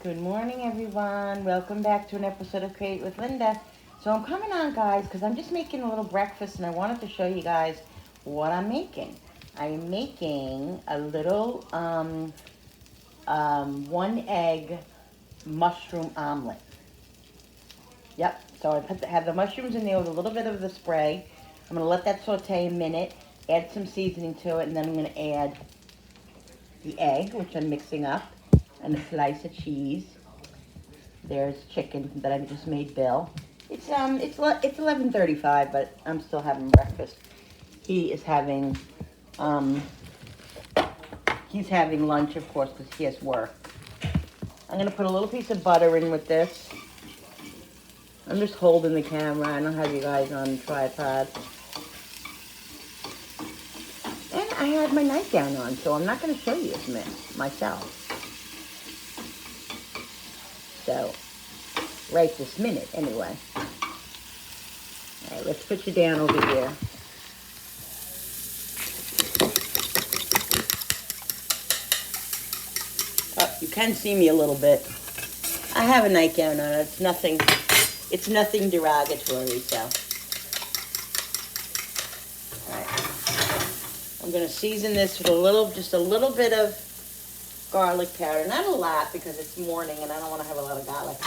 Good morning, everyone. Welcome back to an episode of Create with Linda. So I'm coming on, guys, because I'm just making a little breakfast, and I wanted to show you guys what I'm making. I'm making a little one egg mushroom omelet. Yep. So I have the mushrooms in there with a little bit of the spray. I'm gonna let that saute a minute, add some seasoning to it, and then I'm gonna add the egg, which I'm mixing up, and a slice of cheese. There's chicken that I just made Bill. It's 11:35, but I'm still having breakfast. He is having he's having lunch, of course, because he has work. I'm gonna put a little piece of butter in with this. I'm just holding the camera. I don't have you guys on the tripod. And I had my nightgown on, so I'm not gonna show you myself. So, right this minute, anyway. All right, let's put you down over here. Oh, you can see me a little bit. I have a nightgown on. It's nothing derogatory, so. All right. I'm gonna season this with just a little bit of garlic powder. Not a lot because it's morning and I don't want to have a lot of garlic.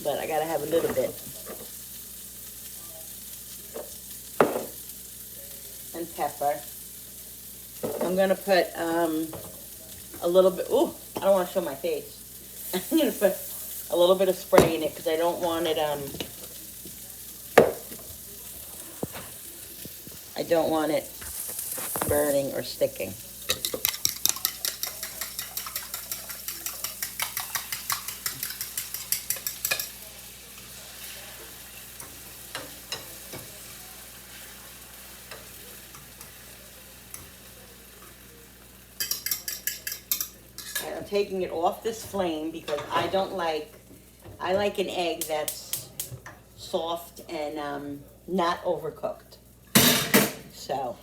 But I gotta have a little bit. And pepper. I'm gonna put a little bit. Ooh, I don't want to show my face. I'm gonna put a little bit of spray in it because I don't want it. I don't want it burning or sticking. I'm taking it off this flame because I like an egg that's soft and not overcooked. So,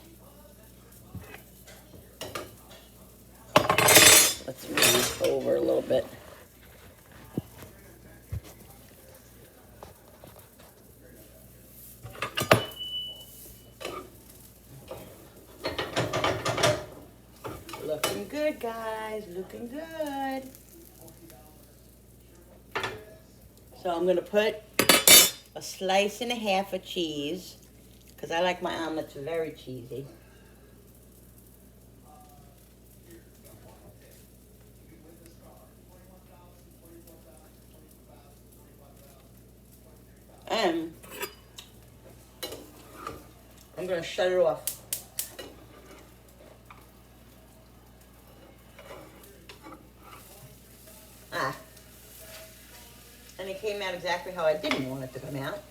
let's move over a little bit. Looking good, guys, looking good. So I'm gonna put a slice and a half of cheese because I like my omelets very cheesy. And I'm gonna shut it off. And it came out exactly how I didn't want it to come out.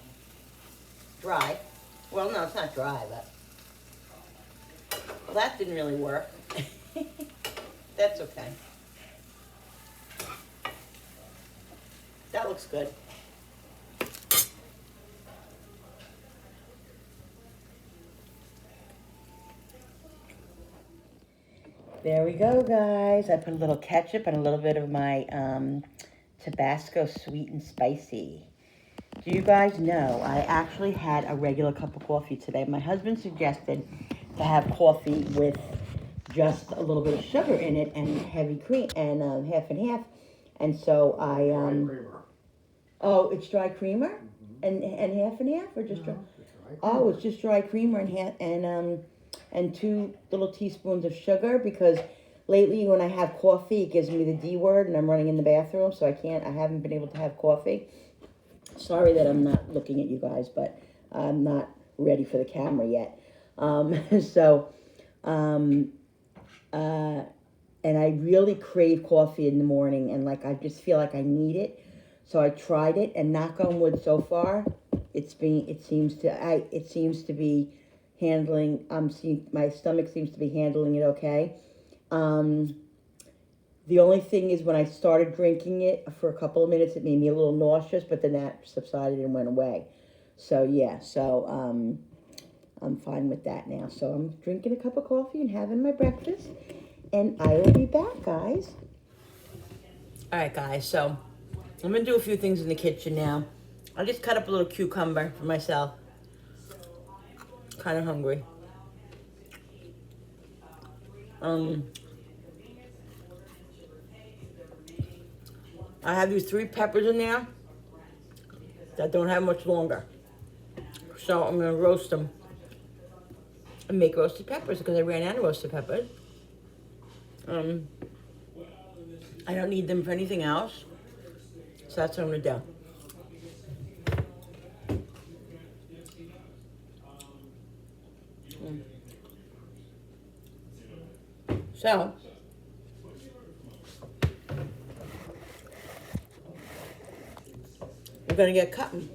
Dry. Well, no, it's not dry, but... Well, that didn't really work. That's okay. That looks good. There we go, guys. I put a little ketchup and a little bit of my Tabasco sweet and spicy. Do you guys know I actually had a regular cup of coffee today? My husband suggested to have coffee with just a little bit of sugar in it and heavy cream and half and half. And so I oh, it's dry creamer and half and half or just dry? Oh, it's just dry creamer and 2 little teaspoons of sugar because lately when I have coffee it gives me the D word and I'm running in the bathroom, so I haven't been able to have coffee. Sorry that I'm not looking at you guys, but I'm not ready for the camera yet. And I really crave coffee in the morning, and like I just feel like I need it. So I tried it, and knock on wood, so far, it seems to be handling. My stomach seems to be handling it okay. The only thing is when I started drinking it for a couple of minutes, it made me a little nauseous, but then that subsided and went away. So yeah, I'm fine with that now. So I'm drinking a cup of coffee and having my breakfast. and I will be back, guys. All right, guys, so I'm going to do a few things in the kitchen now. I just cut up a little cucumber for myself. Kind of hungry. I have these 3 peppers in there that don't have much longer. So I'm going to roast them and make roasted peppers because I ran out of roasted peppers. I don't need them for anything else. So that's what I'm going to do. So, we're going to get cutting.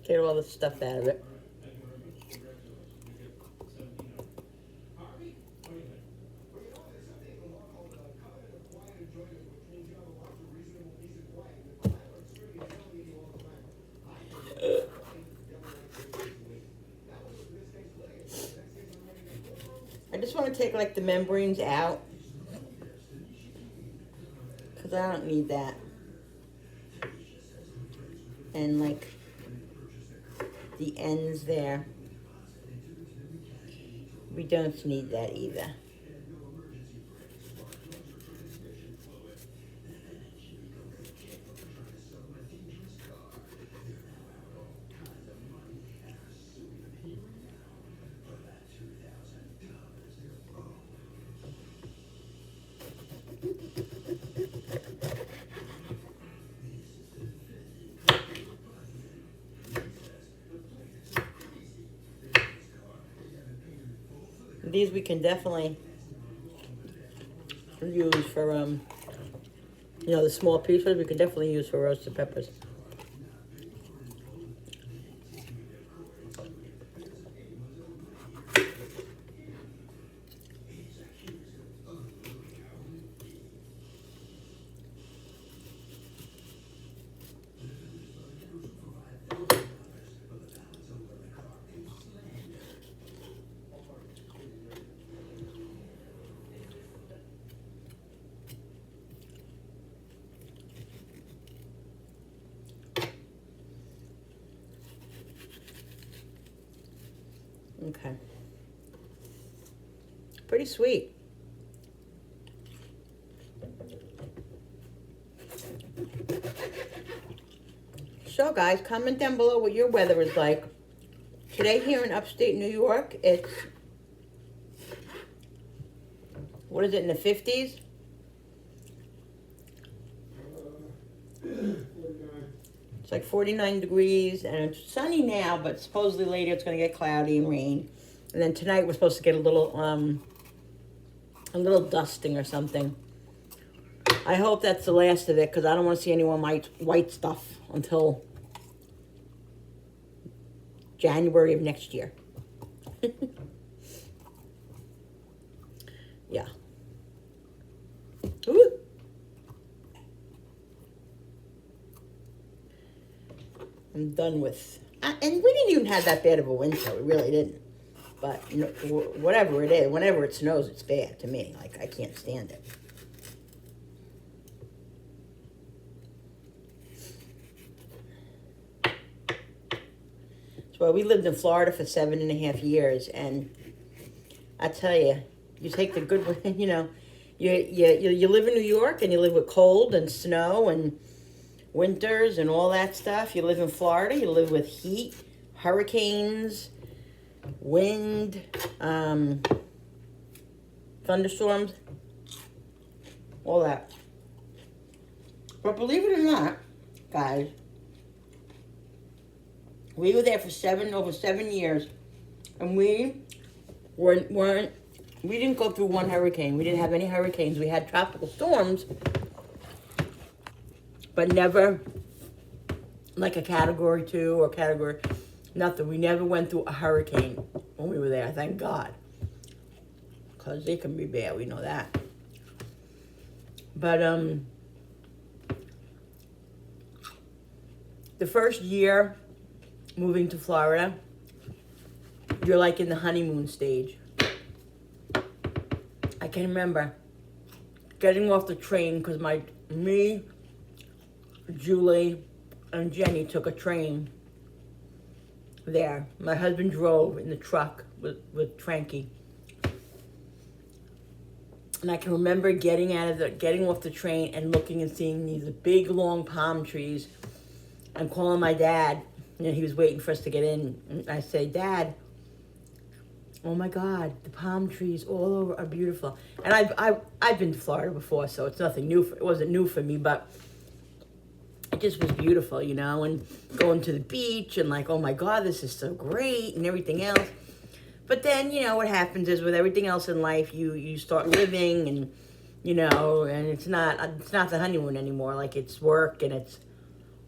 Get all the stuff out of it. I just want to take like the membranes out because I don't need that. And like the ends there, we don't need that either. These we can definitely use for, you know, the small pieces we can definitely use for roasted peppers. Okay. Pretty sweet. So guys, comment down below what your weather is like. Today here in upstate New York, it's, what is it, in the 50s? It's like 49 degrees, and it's sunny now, but supposedly later it's going to get cloudy and rain. And then tonight we're supposed to get a little dusting or something. I hope that's the last of it, because I don't want to see any more white stuff until January of next year. Yeah. Ooh. I'm done with, and we didn't even have that bad of a winter. We really didn't. But you know, whatever it is, whenever it snows, it's bad to me. Like, I can't stand it. So we lived in Florida for 7.5 years, and I tell you, you take the good, you know, you live in New York and you live with cold and snow and winters and all that stuff. You live in Florida, you live with heat, hurricanes, wind, thunderstorms. all that. But believe it or not, guys, we were there for over 7 years, and we didn't go through one hurricane. We didn't have any hurricanes. We had tropical storms, but never like a category 2 or category, nothing. We never went through a hurricane when we were there, thank God. Because they can be bad, we know that. But the first year moving to Florida, you're like in the honeymoon stage. I can remember getting off the train because me, Julie, and Jenny took a train there. My husband drove in the truck with Tranky. And I can remember getting off the train and looking and seeing these big long palm trees and calling my dad. You know, he was waiting for us to get in. And I say, Dad, oh my God, the palm trees all over are beautiful. And I've been to Florida before, so it's nothing new. It wasn't new for me, but it just was beautiful, you know, and going to the beach and like, oh my God, this is so great and everything else. But then, you know, what happens is with everything else in life, you start living and, you know, and it's not the honeymoon anymore. Like it's work and it's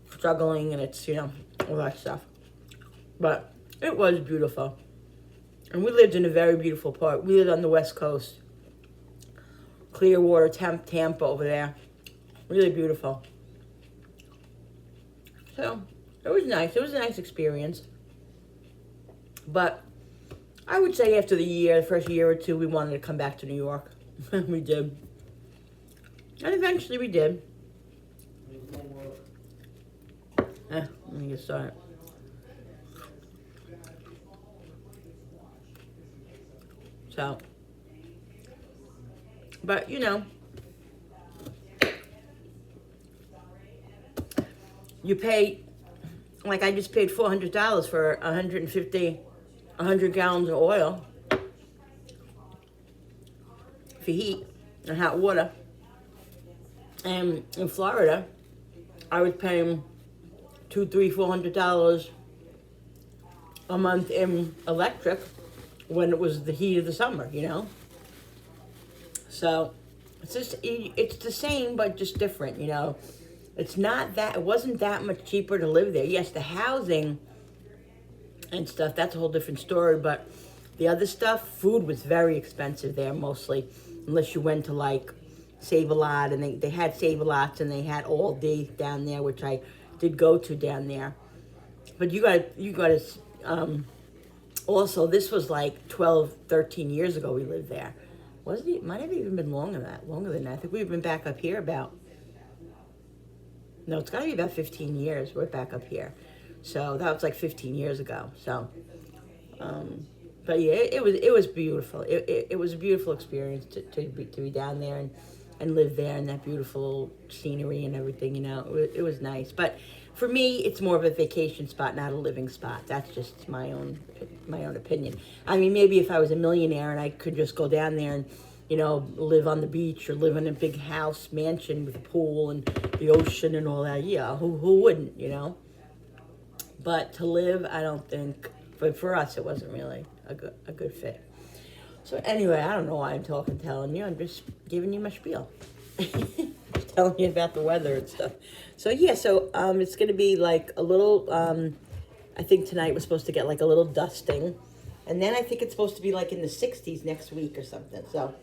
struggling and it's, you know, all that stuff. But it was beautiful. And we lived in a very beautiful part. We lived on the West Coast. Clearwater, Tampa over there. Really beautiful. So, it was nice. It was a nice experience. But I would say after the first year or two, we wanted to come back to New York. We did. And eventually we did. Let me get started. So, but you know, you pay, like I just paid $400 for 100 gallons of oil for heat and hot water. And in Florida, I was paying $400 a month in electric when it was the heat of the summer, you know? So, it's the same, but just different, you know? It wasn't that much cheaper to live there. Yes, the housing and stuff, that's a whole different story, but the other stuff, food was very expensive there mostly, unless you went to like Save-A-Lot, and they had Save-A-Lots, and they had All Day down there, which I did go to down there. But you got to, also, this was like 12, 13 years ago we lived there. Wasn't it? Might have even been longer than that. I think we've been back up here no, it's got to be about 15 years. We're back up here. So that was like 15 years ago. So, but yeah, it was beautiful. It was a beautiful experience to be down there and live there in that beautiful scenery and everything, you know. It was nice. But for me, it's more of a vacation spot, not a living spot. That's just my own opinion. I mean, maybe if I was a millionaire and I could just go down there and, you know, live on the beach or live in a big house, mansion with a pool and the ocean and all that, yeah, who wouldn't, you know? But to live, I don't think, but for us, it wasn't really a good fit. So anyway, I don't know why I'm telling you. I'm just giving you my spiel. Just telling you about the weather and stuff. So yeah, it's going to be like a little, I think tonight we're supposed to get like a little dusting. And then I think it's supposed to be like in the 60s next week or something. So,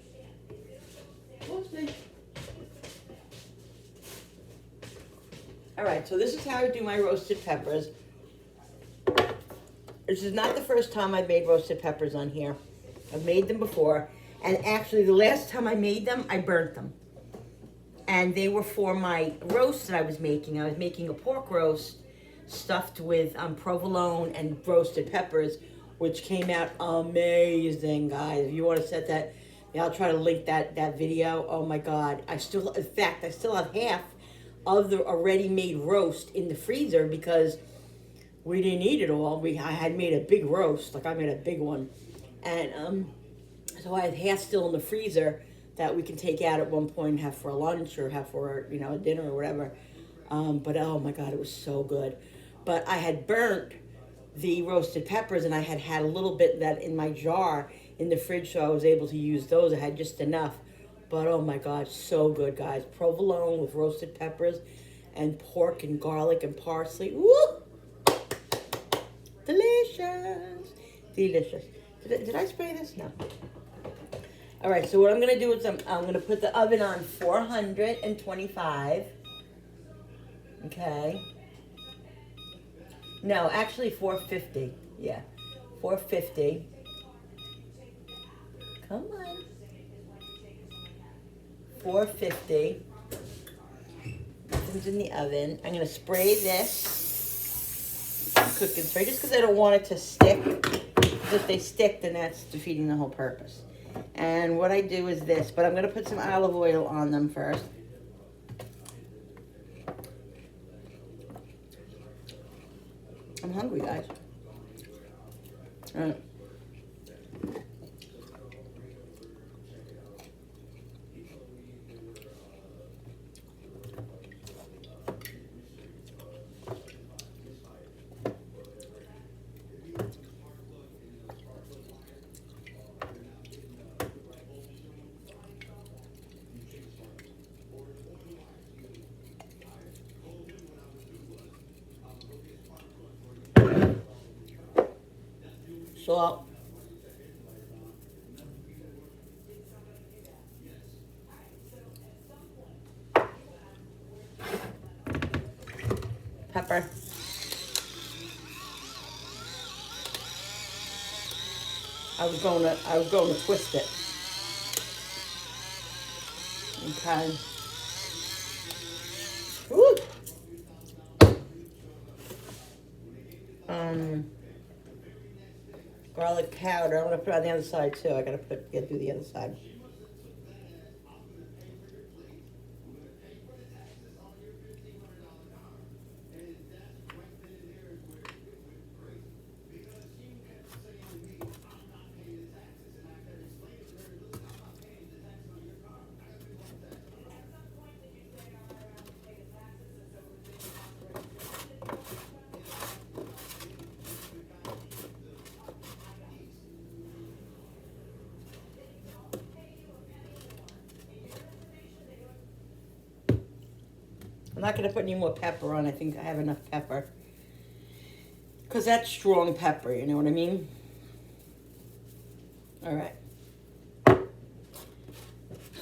we'll see. All right, so this is how I do my roasted peppers. This is not the first time I've made roasted peppers on here. I've made them before. And actually, the last time I made them, I burnt them. And they were for my roast that I was making. I was making a pork roast stuffed with provolone and roasted peppers, which came out amazing, guys. If you want to set that, yeah, I'll try to link that video. Oh my God. I still have half of the already made roast in the freezer because we didn't eat it all. I had made a big roast, like I made a big one. And so I have half still in the freezer that we can take out at one point and have for a lunch or have for, you know, a dinner or whatever. But oh my God, it was so good. But I had burnt the roasted peppers, and I had a little bit of that in my jar in the fridge, so I was able to use those. I had just enough. But oh my God, so good, guys. Provolone with roasted peppers and pork and garlic and parsley. Woo! Delicious. Delicious. Did I spray this? No. All right, so what I'm going to do is I'm going to put the oven on 425. Okay. No, actually 450. Yeah, 450. Come on. 450. Nothing's in the oven. I'm going to spray this cooking spray just because I don't want it to stick. Because if they stick, then that's defeating the whole purpose. And what I do is this, but I'm going to put some olive oil on them first. I'm hungry, guys. All right. Salt. Pepper. I was going to twist it. Okay. Woo. Garlic powder. I'm gonna put it on the other side too. I gotta do the other side. I'm not going to put any more pepper on. I think I have enough pepper. Because that's strong pepper, you know what I mean? All right.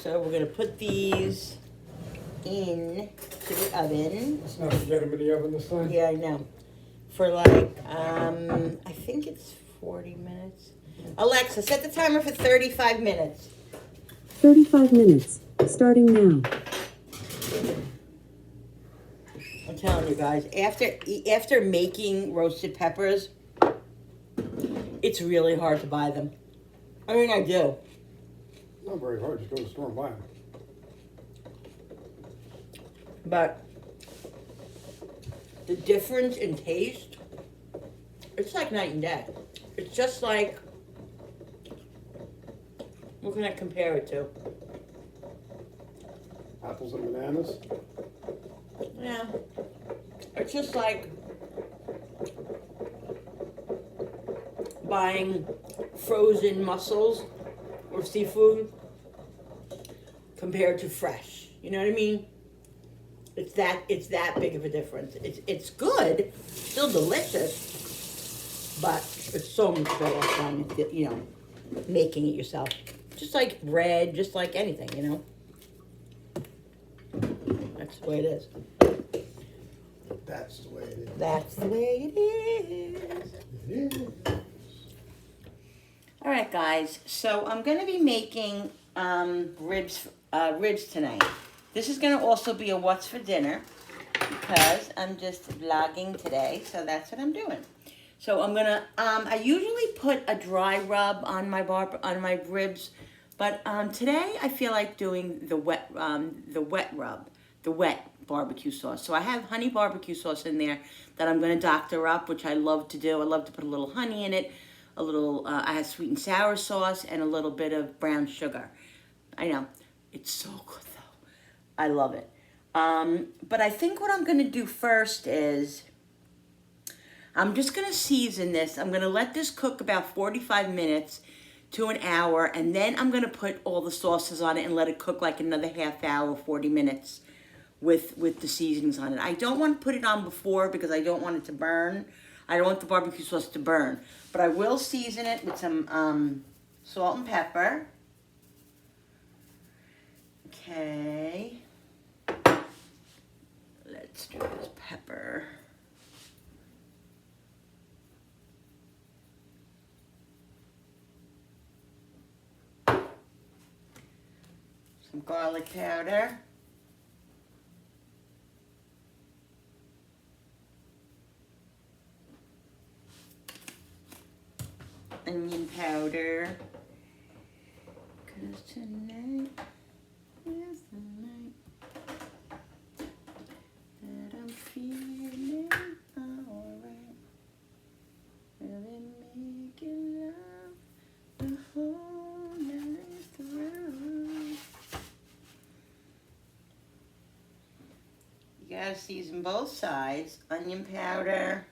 So we're going to put these in to the oven. Let's not forget them in the oven this time. Yeah, I know. For like, I think it's 40 minutes. Alexa, set the timer for 35 minutes. 35 minutes, starting now. I'm telling you guys, after making roasted peppers, it's really hard to buy them. I mean, I do. Not very hard, just go to the store and buy them. But the difference in taste, it's like night and day. It's just like, what can I compare it to? Apples and bananas. Yeah. It's just like buying frozen mussels or seafood compared to fresh. You know what I mean? It's that big of a difference. It's good, still delicious, but it's so much better than, you know, making it yourself. Just like bread, just like anything, you know. That's the way it is. That's the way it is. That's the way it is. It is. All right, guys. So I'm going to be making ribs tonight. This is going to also be a what's for dinner because I'm just vlogging today. So that's what I'm doing. So I'm gonna. I usually put a dry rub on my ribs, but today I feel like doing the wet rub, the wet barbecue sauce. So I have honey barbecue sauce in there that I'm going to doctor up, which I love to do. I love to put a little honey in it, a little, I have sweet and sour sauce, and a little bit of brown sugar. I know. It's so good though. I love it. But I think what I'm gonna do first is I'm just gonna season this. I'm gonna let this cook about 45 minutes to an hour, and then I'm gonna put all the sauces on it and let it cook like another half hour, 40 minutes with the seasonings on it. I don't want to put it on before because I don't want it to burn. I don't want the barbecue sauce to burn. But I will season it with some salt and pepper. Okay. Let's do this pepper. Some garlic powder. Onion powder. 'Cause tonight is the night that I'm feeling alright. Really making love the whole night through. You gotta season both sides. Onion powder,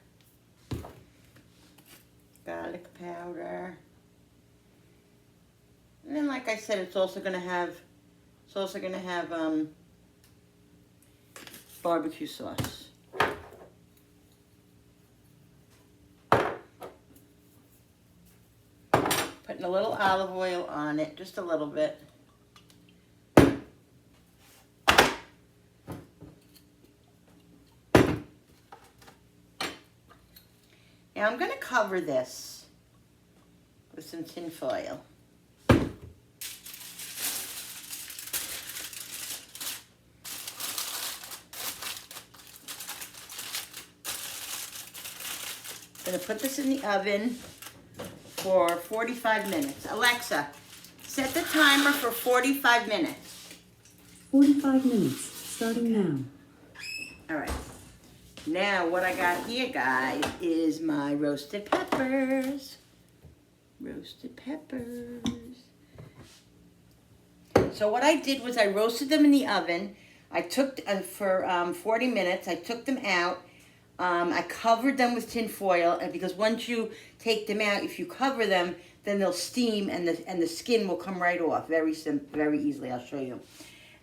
garlic powder, and then, like I said, it's also gonna have barbecue sauce. Putting a little olive oil on it, just a little bit. Now I'm going to cover this with some tin foil. I'm going to put this in the oven for 45 minutes. Alexa, set the timer for 45 minutes. 45 minutes, starting now. All right. Now what I got here, guys, is my roasted peppers. Roasted peppers. So what I did was I roasted them in the oven. I took, for 40 minutes, I took them out. I covered them with tin foil, and because once you take them out, if you cover them, then they'll steam and the skin will come right off very easily. I'll show you.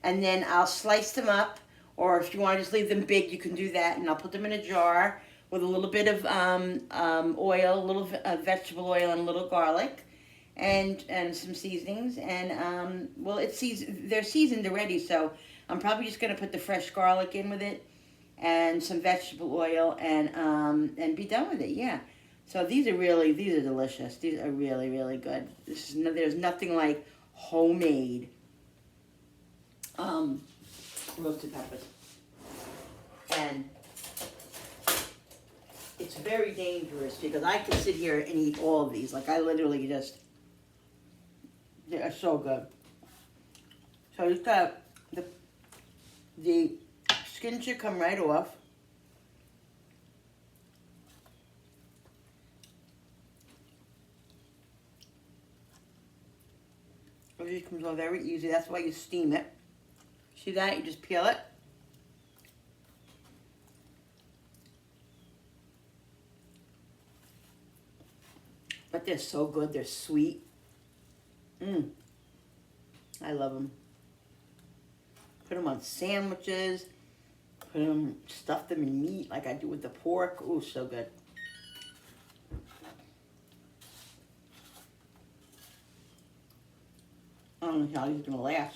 And then I'll slice them up, or if you want to just leave them big, you can do that. And I'll put them in a jar with a little bit of oil, a little vegetable oil, and a little garlic, and some seasonings. And well, they're seasoned already, so I'm probably just gonna put the fresh garlic in with it, and some vegetable oil, and be done with it. Yeah. So these are delicious. These are really, really good. There's nothing like homemade roasted peppers. And it's very dangerous because I could sit here and eat all of these. Like I literally they are so good. So you've got the skin should come right off. It just comes off very easy. That's why you steam it. See that? You just peel it. But they're so good. They're sweet. I love them. Put them on sandwiches. Stuff them in meat like I do with the pork. Ooh, so good. I don't know how these are gonna last.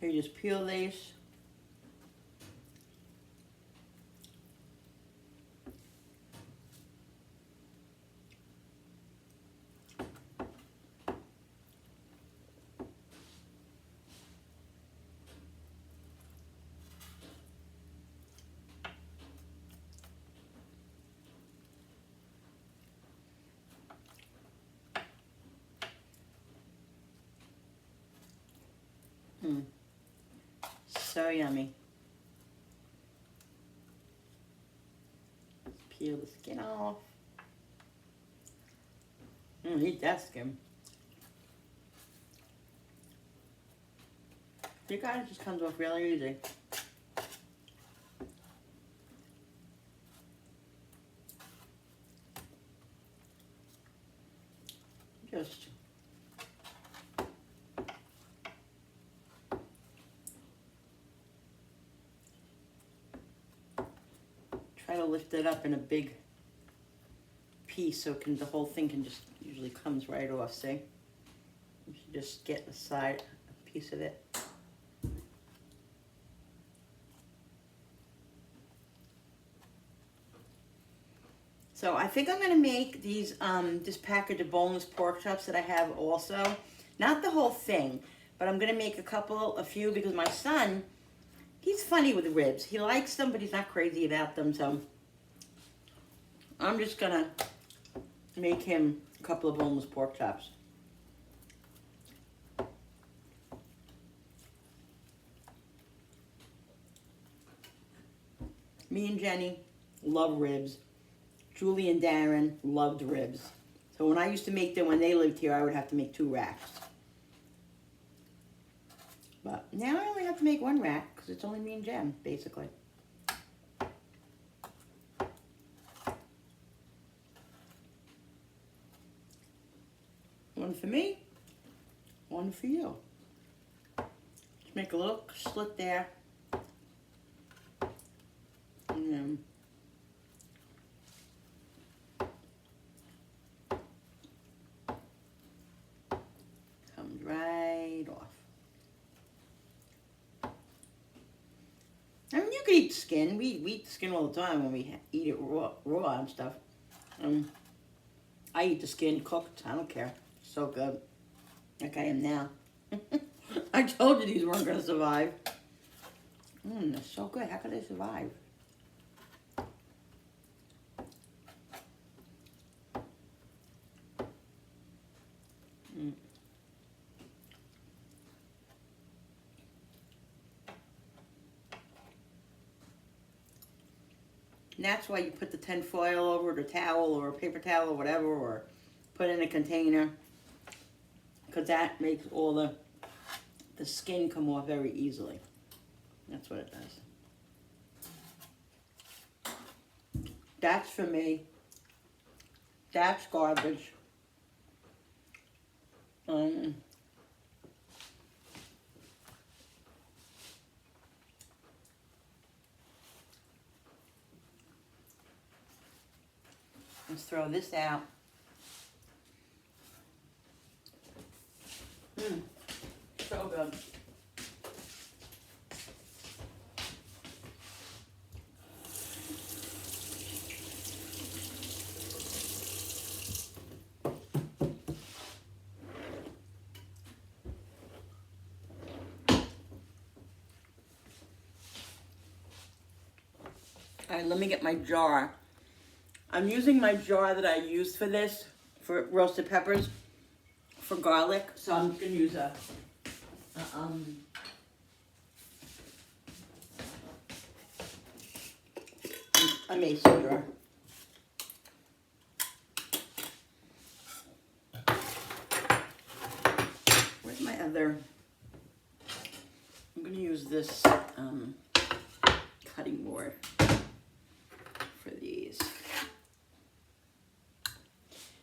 So you just peel these. So yummy. Peel the skin off. Eat that skin. You guys, it just comes off really easy. Just try to lift it up in a big piece so the whole thing can just usually comes right off, see? You should just get the side, a piece of it. So I think I'm gonna make these, this package of boneless pork chops that I have also. Not the whole thing, but I'm gonna make a few because my son, he's funny with ribs. He likes them, but he's not crazy about them, so I'm just gonna make him a couple of boneless pork chops. Me and Jenny love ribs. Julie and Darren loved ribs. So when I used to make them when they lived here, I would have to make 2 racks. But now I only have to make 1 rack because it's only me and Jen, basically. One for me, 1 for you. Just make a little slit there. And then comes right off. I mean, you could eat skin. We eat the skin all the time when we eat it raw and stuff. I eat the skin cooked. I don't care. So good. Like I am now. I told you these weren't going to survive. They're so good. How could they survive? And that's why you put the tin foil over it, or towel, or a paper towel, or whatever, or put in a container, because that makes all the skin come off very easily. That's what it does. That's for me. That's garbage. Let's throw this out. So good. All right, let me get my jar. I'm using my jar that I used for this, for roasted peppers, for garlic. So I'm just gonna use a mason jar. Where's my other? I'm gonna use this cutting board for these.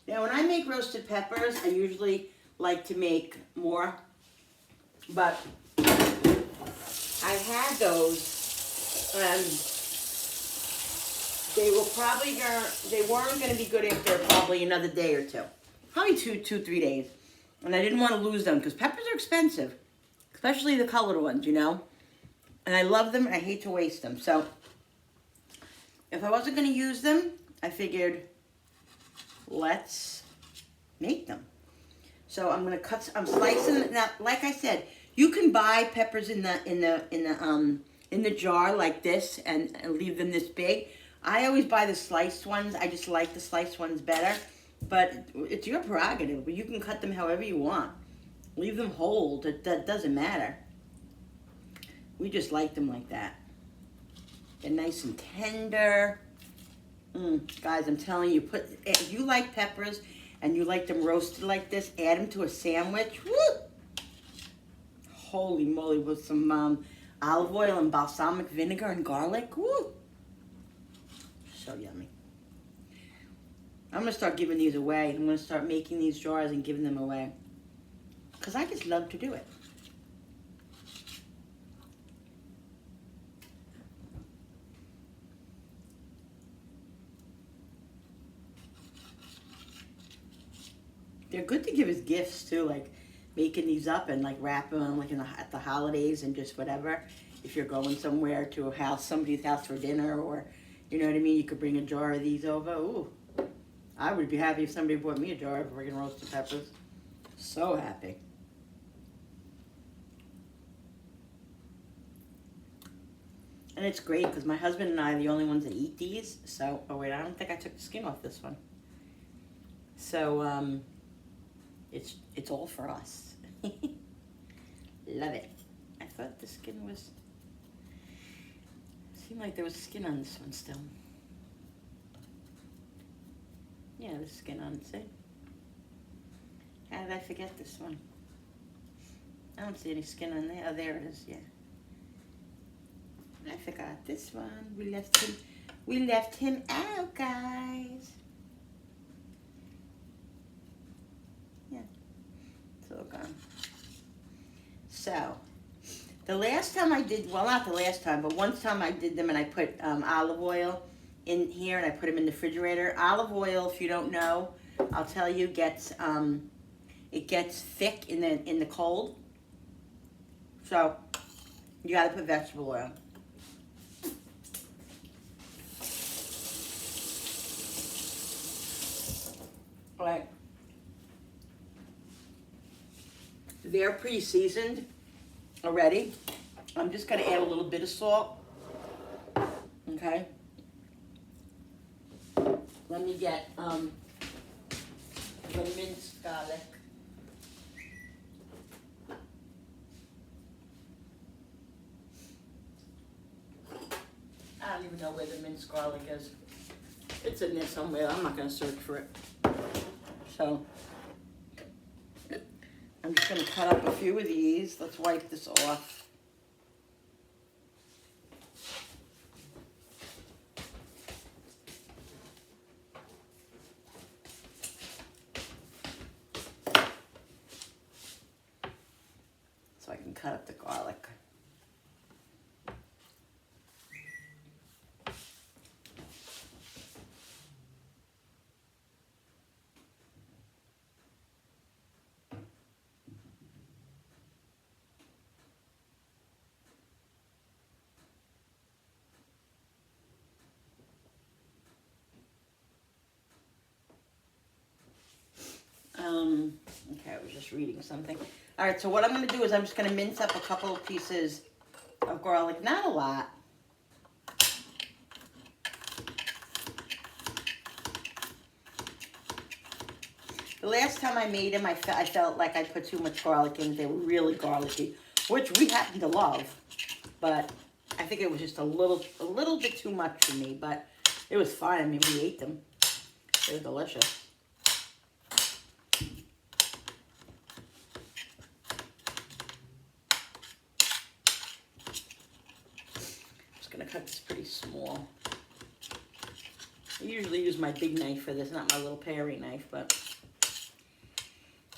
Now, when I make roasted peppers, I usually like to make more, but I had those, and they weren't going to be good after probably another day or two. Probably 3 days. And I didn't want to lose them, because peppers are expensive, especially the colored ones, you know? And I love them, and I hate to waste them. So, if I wasn't going to use them, I figured, let's make them. So I'm gonna I'm slicing. Now, like I said, you can buy peppers in the jar like this and leave them this big. I always buy the sliced ones. I just like the sliced ones better. But it's your prerogative. But you can cut them however you want. Leave them whole. That doesn't matter. We just like them like that. They're nice and tender. Guys, I'm telling you, if you like peppers and you like them roasted like this, add them to a sandwich. Woo! Holy moly, with some olive oil and balsamic vinegar and garlic. Woo! So yummy. I'm going to start giving these away. I'm going to start making these jars and giving them away. Because I just love to do it. They're good to give as gifts too, like making these up and like wrapping them like at the holidays and just whatever. If you're going somewhere to a house, somebody's house for dinner, or you know what I mean, you could bring a jar of these over. Ooh, I would be happy if somebody brought me a jar of friggin' roasted peppers. So happy. And it's great because my husband and I are the only ones that eat these. So, oh wait, I don't think I took the skin off this one. So, it's all for us. Love it. I thought the skin was, seemed like there was skin on this one still. Yeah, there's skin on it, see? How did I forget this one? I don't see any skin on there. Oh, there it is, yeah. I forgot this one. We left him out, guys. Yeah, it's all gone. So, the last time I did, well, not the last time, but one time I did them and I put olive oil in here and I put them in the refrigerator. Olive oil, if you don't know, I'll tell you, gets it gets thick in the cold. So, you gotta put vegetable oil. Right. They're pre-seasoned already. I'm just gonna add a little bit of salt. Okay. Let me get the minced garlic. I don't even know where the minced garlic is. It's in there somewhere. I'm not gonna search for it. So I'm just gonna cut up a few of these. Let's wipe this off. So I can cut up the garlic. Okay, I was just reading something. All right, so what I'm going to do is I'm just going to mince up a couple of pieces of garlic. Not a lot. The last time I made them, I felt like I put too much garlic in. They were really garlicky, which we happen to love. But I think it was just a little bit too much for me. But it was fine. I mean, we ate them. They were delicious. Gonna cut this pretty small. I usually use my big knife for this, not my little paring knife, but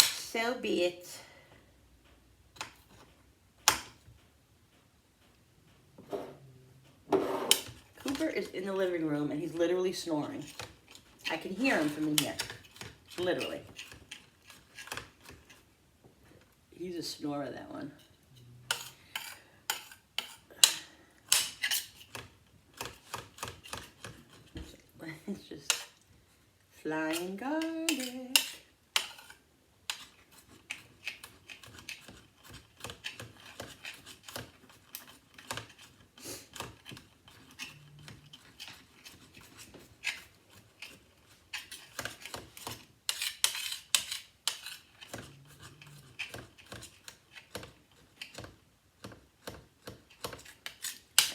so be it. Cooper is in the living room and he's literally snoring. I can hear him from in here. Literally. He's a snorer, that one. It's just flying garlic.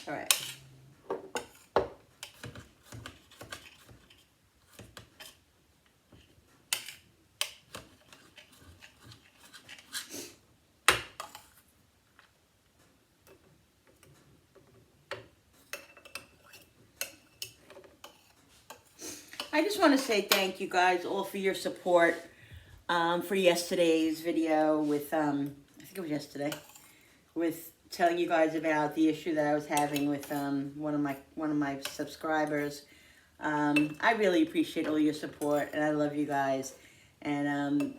all right. I just want to say thank you guys all for your support for yesterday's video with, I think it was yesterday, with telling you guys about the issue that I was having with one of my subscribers. I really appreciate all your support, and I love you guys. And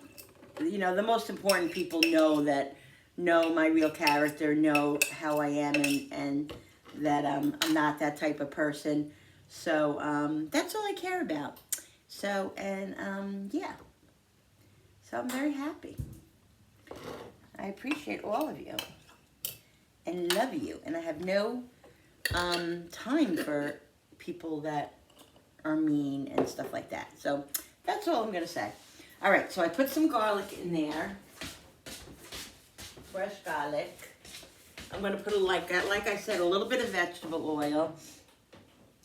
you know, the most important people know my real character, know how I am, and that I'm not that type of person. So that's all I care about. So, and yeah. So I'm very happy. I appreciate all of you and love you. And I have no time for people that are mean and stuff like that. So that's all I'm going to say. All right, so I put some garlic in there. Fresh garlic. I'm going to put, like I said, a little bit of vegetable oil.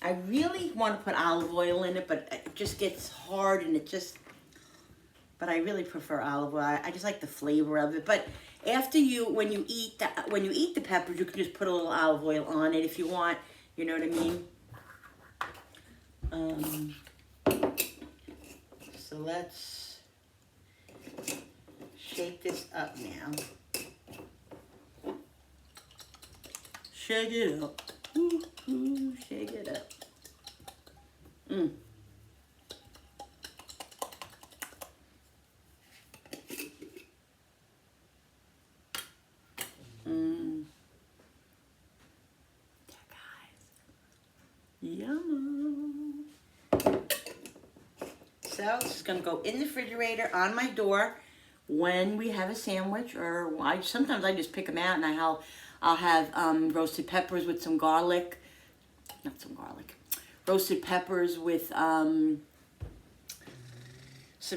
I really want to put olive oil in it, but it just gets hard and it just... But I really prefer olive oil. I just like the flavor of it. But after when you eat the peppers, you can just put a little olive oil on it if you want. You know what I mean? So let's shake this up now. Shake it up. Ooh, ooh, shake it up. Mmm. Yum. So this is going to go in the refrigerator on my door when we have a sandwich, or sometimes I just pick them out and I'll have roasted peppers with some garlic, roasted peppers with some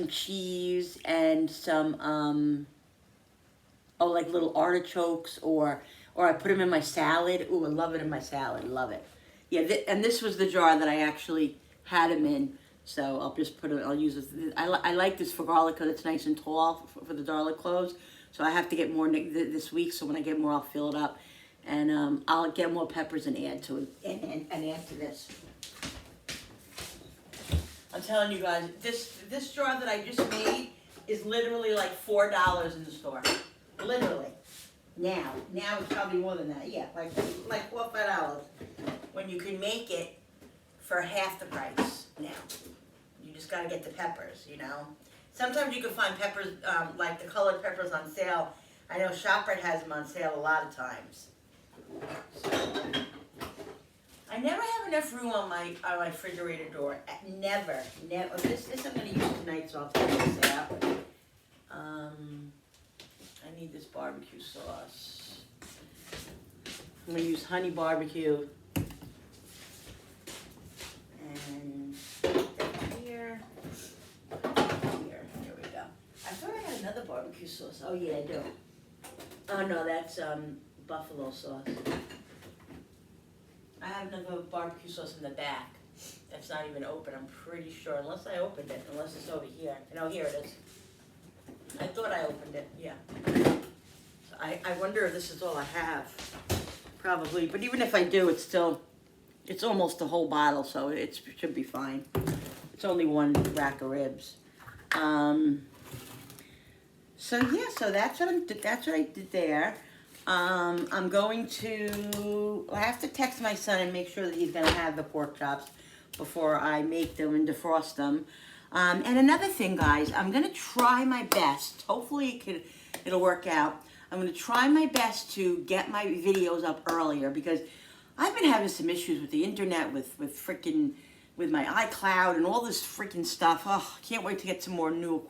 cheese and some like little artichokes, or I put them in my salad. Ooh, I love it in my salad. Love it. Yeah, and this was the jar that I actually had them in. So I'll just put it, I'll use it. I like this for garlic because it's nice and tall for the garlic cloves. So I have to get more this week. So when I get more, I'll fill it up. And I'll get more peppers and add to it, and add to this. I'm telling you guys, this jar that I just made is literally like $4 in the store. Literally. Now it's probably more than that. Yeah, like $4 or $5. When you can make it for half the price now. You just gotta get the peppers, you know. Sometimes you can find peppers, like the colored peppers on sale. I know ShopRite has them on sale a lot of times. So, I never have enough room on my refrigerator door. Never. This I'm gonna use tonight, so I'll take this out. I need this barbecue sauce. I'm gonna use honey barbecue. And here we go. I thought I had another barbecue sauce. Oh yeah, I do. Oh no, that's buffalo sauce. I have another barbecue sauce in the back. That's not even open, I'm pretty sure, unless I opened it, unless it's over here. No, here it is. I thought I opened it, yeah. So I wonder if this is all I have. Probably, but even if I do, it's almost a whole bottle, so it should be fine. It's only one rack of ribs. So yeah, so that's what I did there. I'm going to, I have to text my son and make sure that he's gonna have the pork chops before I make them and defrost them. And another thing, guys, I'm gonna try my best. Hopefully it'll work out. I'm gonna try my best to get my videos up earlier because I've been having some issues with the internet, with my iCloud and all this freaking stuff. Oh, I can't wait to get some more new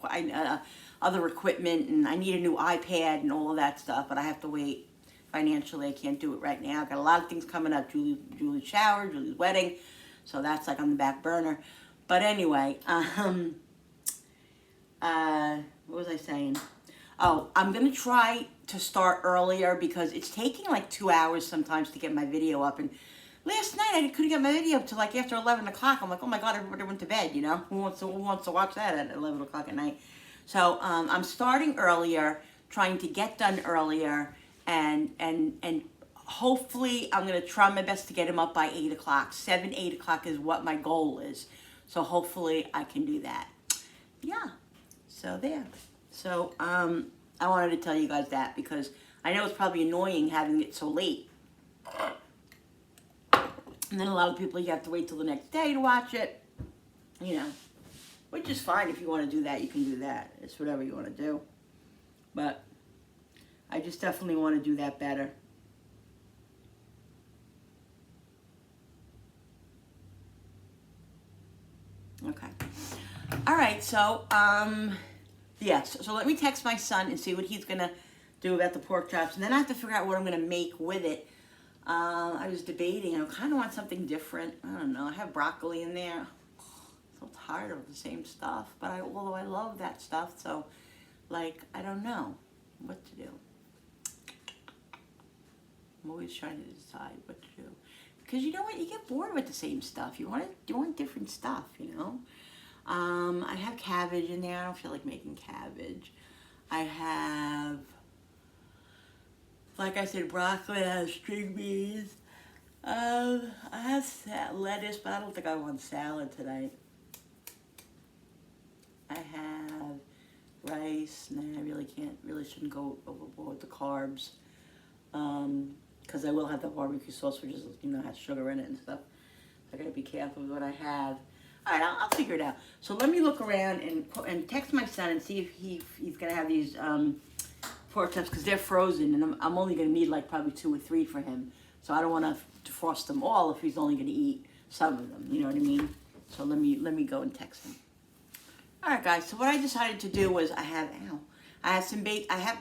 other equipment, and I need a new iPad and all of that stuff, but I have to wait. Financially, I can't do it right now. I've got a lot of things coming up. Julie's shower, Julie's wedding, so that's like on the back burner. But anyway, what was I saying? Oh, I'm gonna try to start earlier because it's taking like 2 hours sometimes to get my video up. And last night I couldn't get my video up till like after 11 o'clock. I'm like, oh my God, everybody went to bed, you know? Who wants to watch that at 11 o'clock at night? So I'm starting earlier, trying to get done earlier, and hopefully I'm going to try my best to get him up by 8 o'clock. 8 o'clock is what my goal is. So hopefully I can do that. Yeah, so there. So I wanted to tell you guys that because I know it's probably annoying having it so late. And then a lot of people, you have to wait till the next day to watch it, you know, which is fine. If you want to do that, you can do that. It's whatever you want to do. But I just definitely want to do that better. Okay. All right, so, yes, so let me text my son and see what he's going to do about the pork chops. And then I have to figure out what I'm going to make with it. I was debating. I kind of want something different. I don't know. I have broccoli in there. So tired of the same stuff. But although I love that stuff, so, like, I don't know what to do. I'm always trying to decide what to do. Because you know what? You get bored with the same stuff. You want different stuff, you know? I have cabbage in there. I don't feel like making cabbage. I have, like I said, broccoli. I have string beans. I have lettuce, but I don't think I want salad tonight. I have rice. Nah, I really shouldn't go overboard with the carbs. Because I will have the barbecue sauce, which is, you know, has sugar in it and stuff. I gotta be careful with what I have. All right, I'll figure it out. So let me look around and text my son and see if he's gonna have these pork chops because they're frozen, and I'm only gonna need like probably 2 or 3 for him. So I don't want to defrost them all if he's only gonna eat some of them. You know what I mean? So let me go and text him. All right, guys. So what I decided to do was I have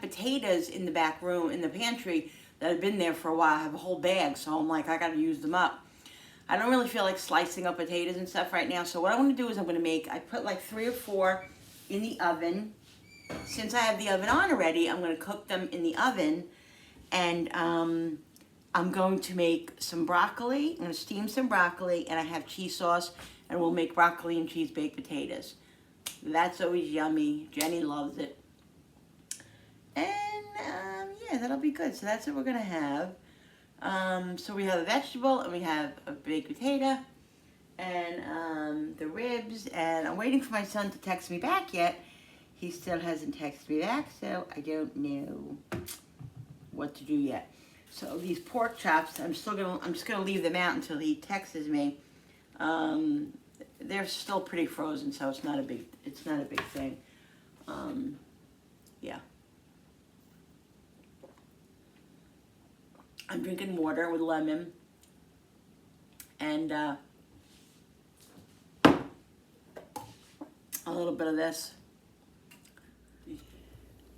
potatoes in the back room in the pantry that have been there for a while. I have a whole bag, so I'm like, I gotta use them up. I don't really feel like slicing up potatoes and stuff right now, so what I want to do is I put like 3 or 4 in the oven. Since I have the oven on already, I'm going to cook them in the oven, and I'm going to make some broccoli. I'm going to steam some broccoli, and I have cheese sauce, and we'll make broccoli and cheese baked potatoes. That's always yummy. Jenny loves it. And yeah, that'll be good. So that's what we're going to have. So we have a vegetable, and we have a baked potato, and the ribs, and I'm waiting for my son to text me back yet. He still hasn't texted me back, so I don't know what to do yet. So these pork chops, I'm just gonna leave them out until he texts me. They're still pretty frozen, so it's not a big thing. Yeah. I'm drinking water with lemon, and a little bit of this.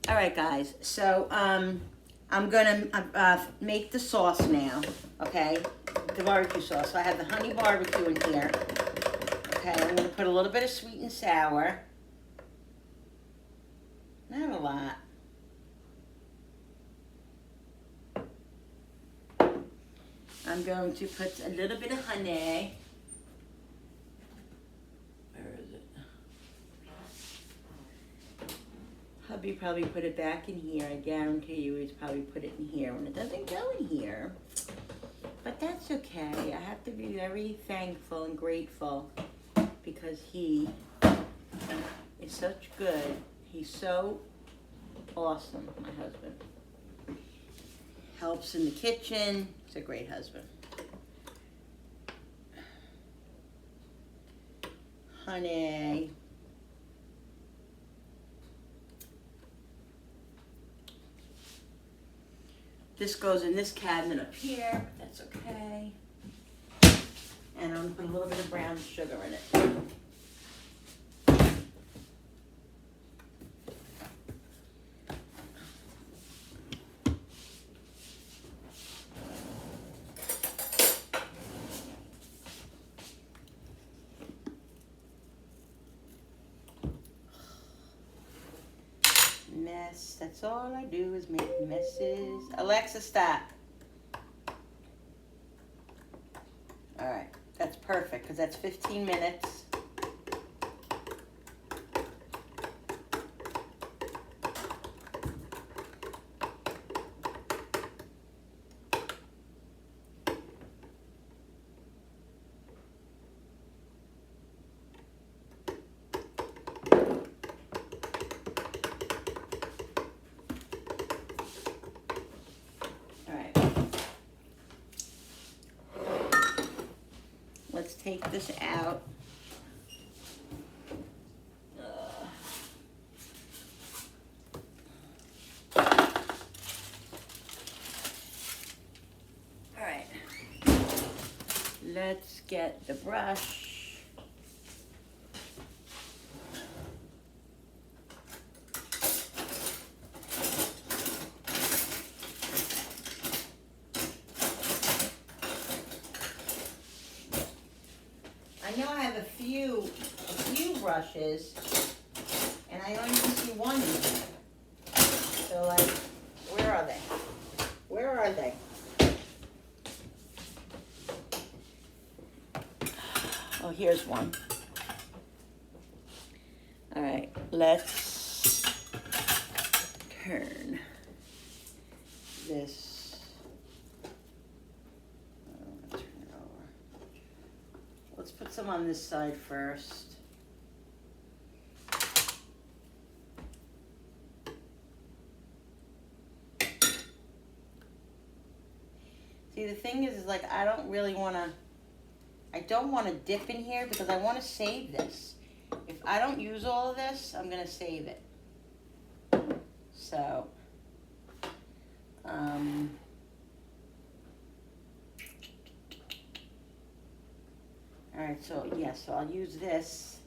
All right, guys, so I'm gonna make the sauce now, okay? The barbecue sauce. So I have the honey barbecue in here. Okay, I'm gonna put a little bit of sweet and sour. Not a lot. I'm going to put a little bit of honey. Where is it? Hubby probably put it back in here. I guarantee you he's probably put it in here when it doesn't go in here. But that's okay. I have to be very thankful and grateful because he is such good. He's so awesome, my husband. Helps in the kitchen. He's a great husband. Honey. This goes in this cabinet up here, but that's okay. And I'm gonna put a little bit of brown sugar in it. Mess. That's all I do is make messes. Alexa, stop. All right, that's perfect because that's 15 minutes. Let's take this out. All right. Let's get the brush. I know I have a few brushes, and I only see one. So, like, where are they? Where are they? Oh, here's one. All right, let's turn this. Turn it over. Let's put some on this side first. See, the thing is like, I don't want to dip in here because I want to save this. If I don't use all of this, I'm going to save it. So, all right, so yeah, so I'll use this.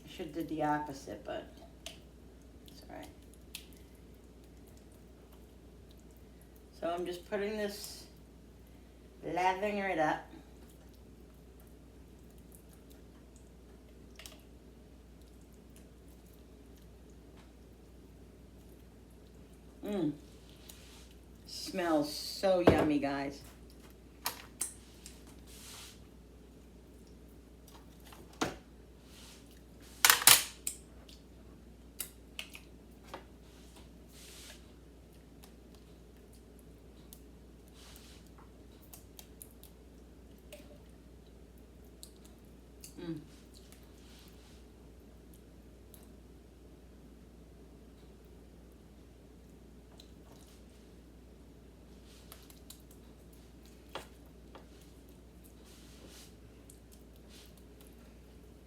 I should have did the opposite, but it's all right. So I'm just putting this, lathering it up. Smells so yummy, guys.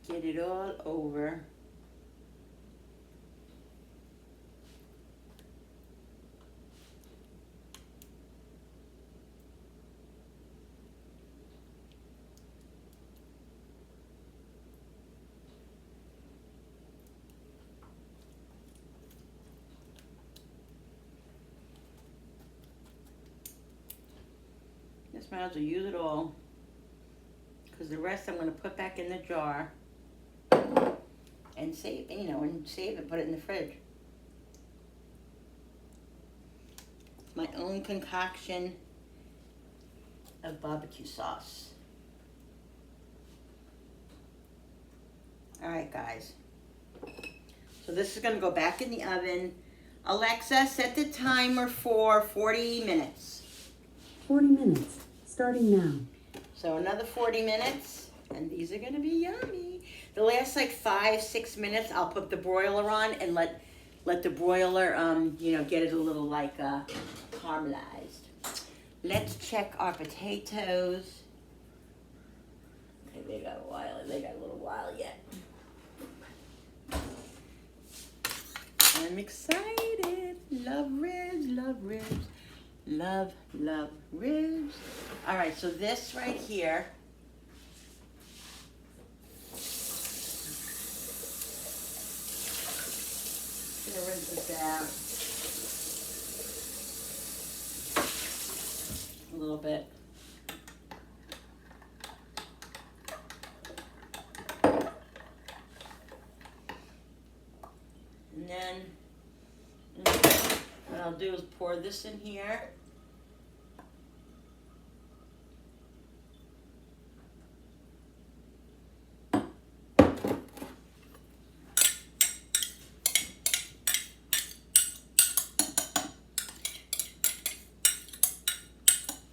Get it all over. Just might as well use it all, because the rest I'm going to put back in the jar and save, and save it, put it in the fridge. My own concoction of barbecue sauce. All right, guys. So this is going to go back in the oven. Alexa, set the timer for 40 minutes. 40 minutes, starting now. So another 40 minutes, and these are going to be yummy. The last like 5-6 minutes, I'll put the broiler on and let the broiler, get it a little like caramelized. Let's check our potatoes. Okay, they got a while. They got a little while yet. I'm excited. Love ribs, love ribs. Love, love ribs. All right, so this right here. I'm gonna rinse this out a little bit. I'll do is pour this in here.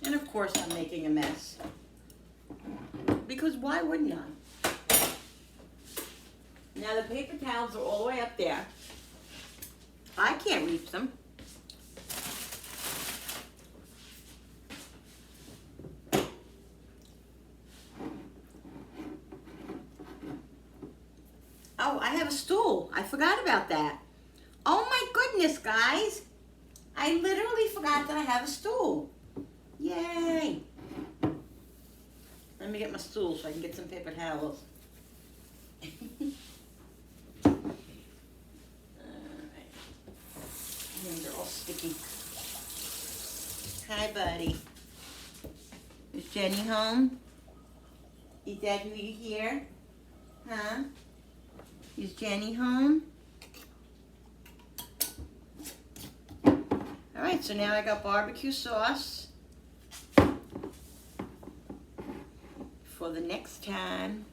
And of course I'm making a mess. Because why wouldn't I? Now the paper towels are all the way up there. I can't reach them. Oh, I have a stool. I forgot about that. Oh my goodness, guys. I literally forgot that I have a stool. Yay. Let me get my stool so I can get some paper towels. Alright. They're all sticky. Hi, buddy. Is Jenny home? Is that who you hear? Huh? Is Jenny home? Alright, so now I got barbecue sauce for the next time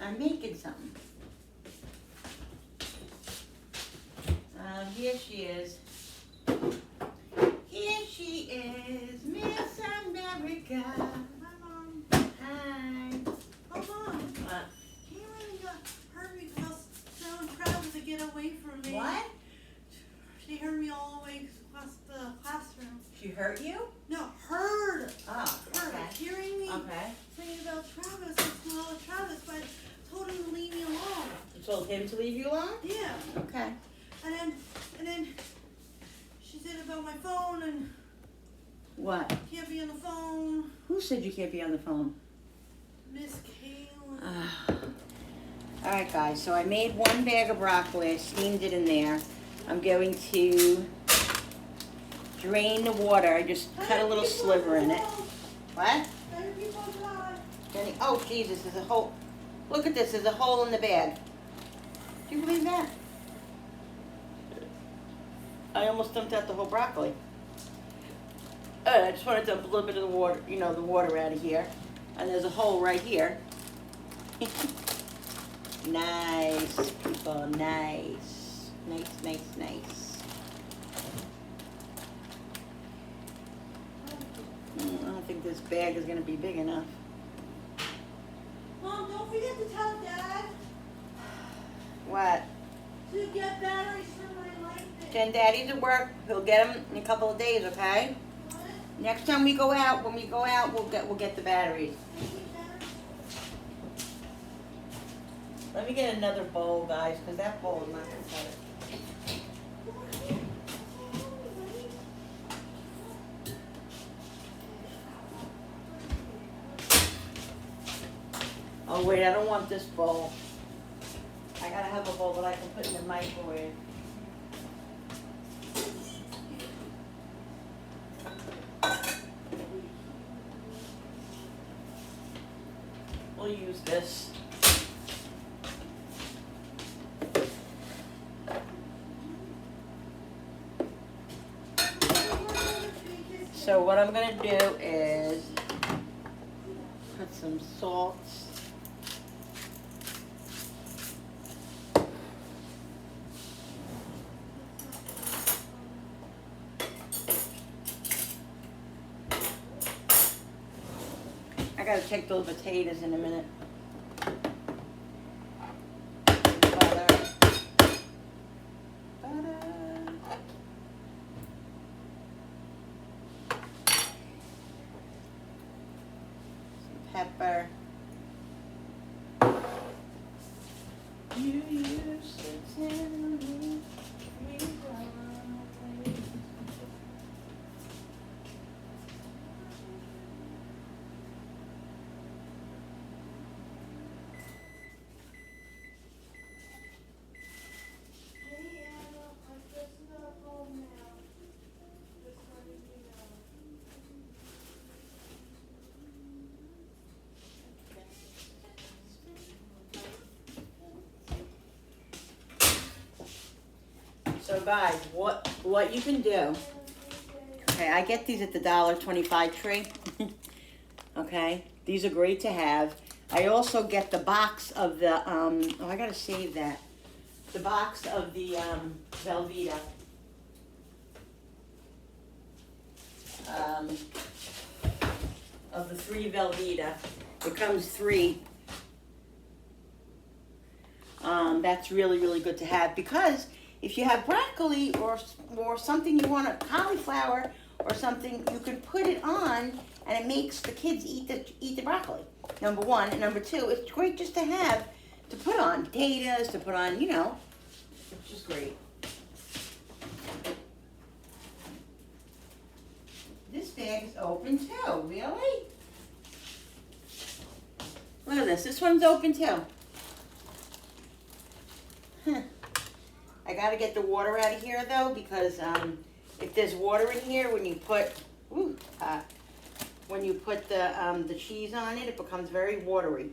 I'm making something. Here she is. Here she is, Miss America. Hi, Mom. Hi. Oh, Mom. What? Caitlin heard me because telling Travis to get away from me. What? She heard me all the way across the classroom. She hurt you? No, heard. Oh, Heard. okay. Hearing me Okay. saying about Travis and small Travis, but I told him to leave me alone. You told him to leave you alone? Yeah. Okay. And then she said about my phone and What? can't be on the phone. Who said you can't be on the phone? Miss Caitlin. Alright guys, so I made one bag of broccoli, I steamed it in there. I'm going to drain the water, I just cut a little sliver in it. What? Jenny, oh Jesus, there's a hole. Look at this, there's a hole in the bag. Do you believe that? I almost dumped out the whole broccoli. I just want to dump a little bit of the water, you know, the water out of here. And there's a hole right here. Nice, people, nice. Nice, nice, nice. I don't think this bag is going to be big enough. Mom, don't forget to tell Dad What? to get batteries for my light thing. Then Daddy's at work. He'll get them in a couple of days, okay? What? Next time we go out, when we go out, we'll get the batteries. Let me get another bowl, guys, because that bowl is not going to cut it. Oh wait, I don't want this bowl. I gotta have a bowl that I can put in the microwave. We'll use this. So what I'm gonna do is put some salt. I gotta check those potatoes in a minute. Butter. Butter. Some pepper. You used to tell me we were always. So guys, what you can do? Okay, I get these at the $1.25 tree. Okay, these are great to have. I also get the box of the oh, I gotta save that. The box of the Velveeta. Of the 3 Velveeta. It comes 3. That's really, really good to have, because if you have broccoli or something you want, a cauliflower or something, you could put it on and it makes the kids eat the broccoli. Number 1. And number 2, it's great just to have, to put on potatoes, to put on, you know, it's just great. This bag is open too, really? Look at this, this one's open too. Huh. I gotta get the water out of here though, because if there's water in here, when you put, the cheese on it, it becomes very watery.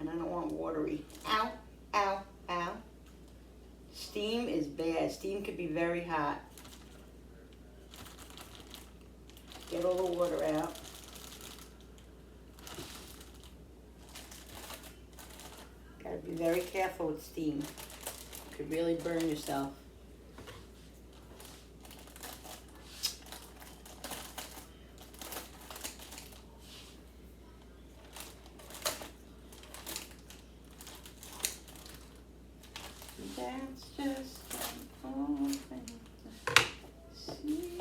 And I don't want watery. Ow, ow, ow. Steam is bad. Steam could be very hot. Get all the water out. Gotta be very careful with steam. You could really burn yourself. That's just an open sea.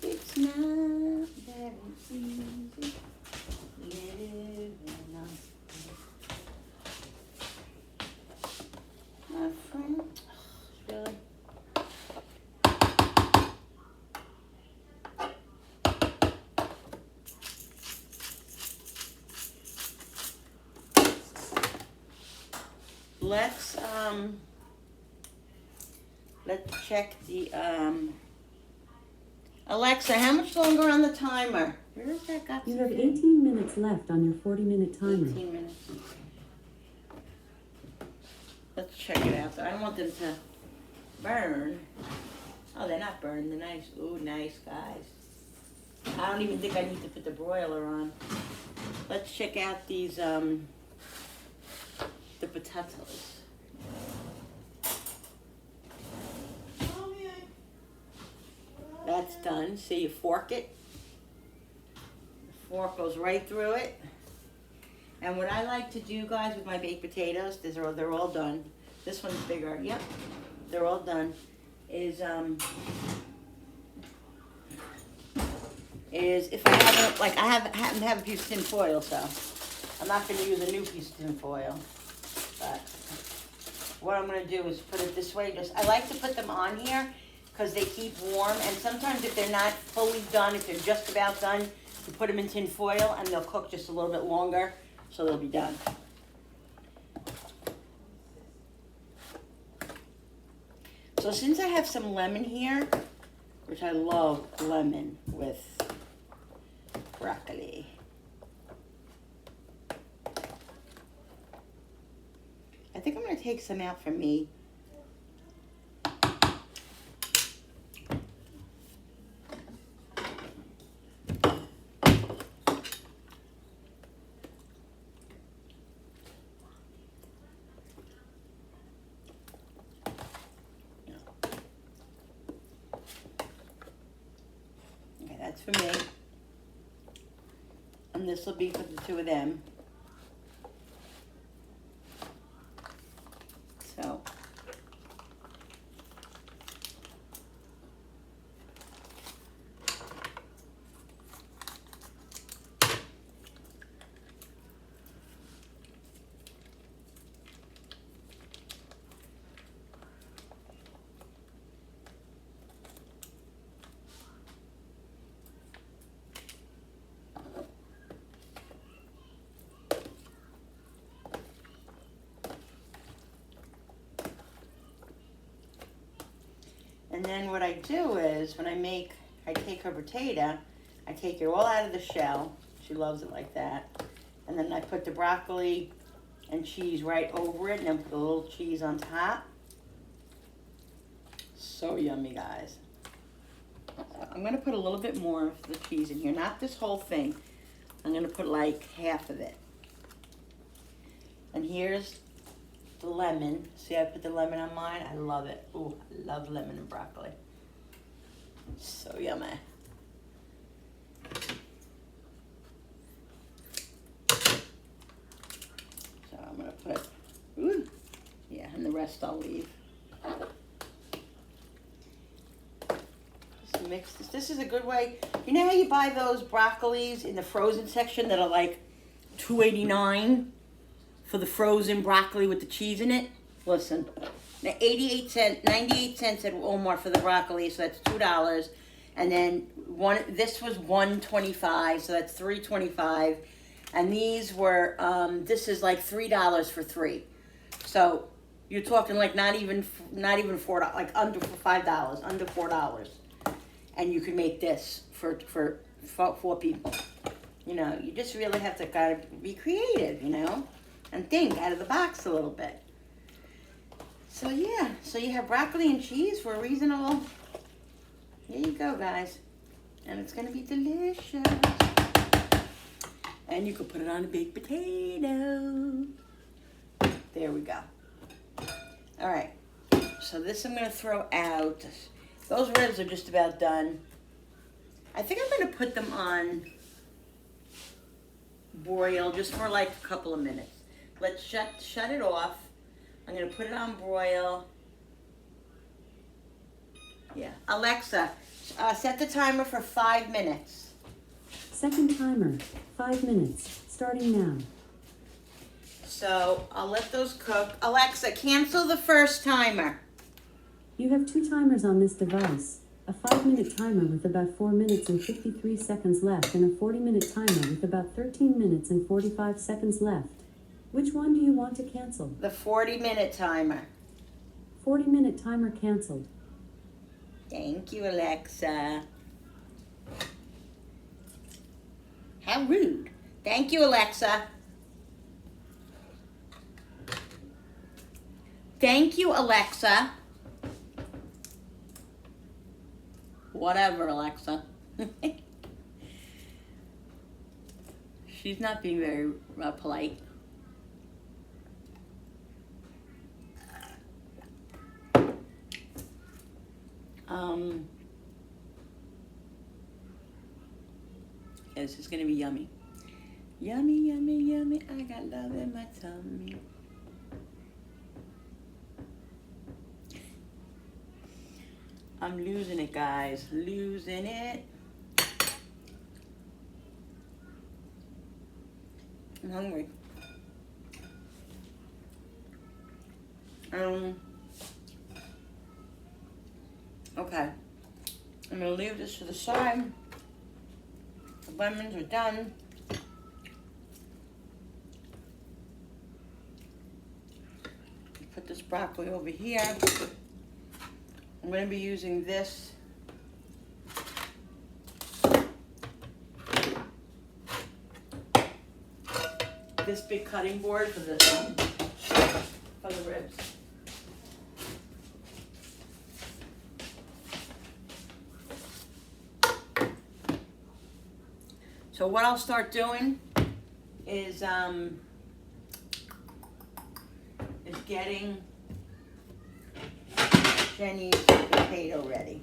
It's not very easy living on my friend. Really? Let's check the Alexa, how much longer on the timer? Where is that got? You have 18 minutes left on your 40-minute timer. 18 minutes. Let's check it out. I don't want them to burn. Oh, they're not burned. They're nice. Ooh, nice, guys. I don't even think I need to put the broiler on. Let's check out these, the potatoes. That's done. See, you fork it. The fork goes right through it. And what I like to do, guys, with my baked potatoes, they're all done. This one's bigger. Yep, they're all done. Is if I have I happen to have a piece of tin foil, so I'm not going to use a new piece of tin foil. But what I'm going to do is put it this way. I like to put them on here because they keep warm, and sometimes if they're not fully done, if they're just about done, you put them in tin foil and they'll cook just a little bit longer, so they'll be done. So since I have some lemon here, which I love lemon with broccoli, I think I'm going to take some out for me. That's for me. And this will be for the 2 of them. So. And then what I do is, when I take her potato, I take it all out of the shell. She loves it like that. And then I put the broccoli and cheese right over it, and then put a little cheese on top. So yummy, guys. So I'm gonna put a little bit more of the cheese in here, not this whole thing. I'm gonna put like half of it. And here's the lemon. See, I put the lemon on mine. I love it. Ooh, I love lemon and broccoli. So yummy. So I'm gonna put, ooh, yeah, and the rest I'll leave. Just mix this. This is a good way. You know how you buy those broccolis in the frozen section that are like $2.89 for the frozen broccoli with the cheese in it? Listen, 98 cents at Walmart for the broccoli, so that's $2. And then this was $1.25, so that's $3.25. And these were, this is like $3 for 3. So you're talking like not even $4, like under $5, under $4. And you can make this for 4 people. You know, you just really have to kind of be creative, you know, and think out of the box a little bit. So yeah, so you have broccoli and cheese for a reasonable. There you go, guys. And it's gonna be delicious. And you could put it on a baked potato. There we go. All right, so this I'm gonna throw out. Those ribs are just about done. I think I'm gonna put them on broil just for like a couple of minutes. Let's shut it off. I'm gonna put it on broil. Yeah, Alexa, set the timer for 5 minutes. Second timer, 5 minutes, starting now. So I'll let those cook. Alexa, cancel the first timer. You have 2 timers on this device. A 5-minute timer with about 4 minutes and 53 seconds left, and a 40-minute timer with about 13 minutes and 45 seconds left. Which one do you want to cancel? The 40-minute timer. 40-minute timer canceled. Thank you, Alexa. How rude. Thank you, Alexa. Thank you, Alexa. Whatever, Alexa. She's not being very polite. Yeah, this is gonna be yummy. Yummy, yummy, yummy. I got love in my tummy. I'm losing it, guys. Losing it. I'm hungry. Okay. I'm gonna leave this to the side. The lemons are done. Put this broccoli over here. I'm going to be using this big cutting board for this one, for the ribs. So what I'll start doing is getting Jenny's potato ready.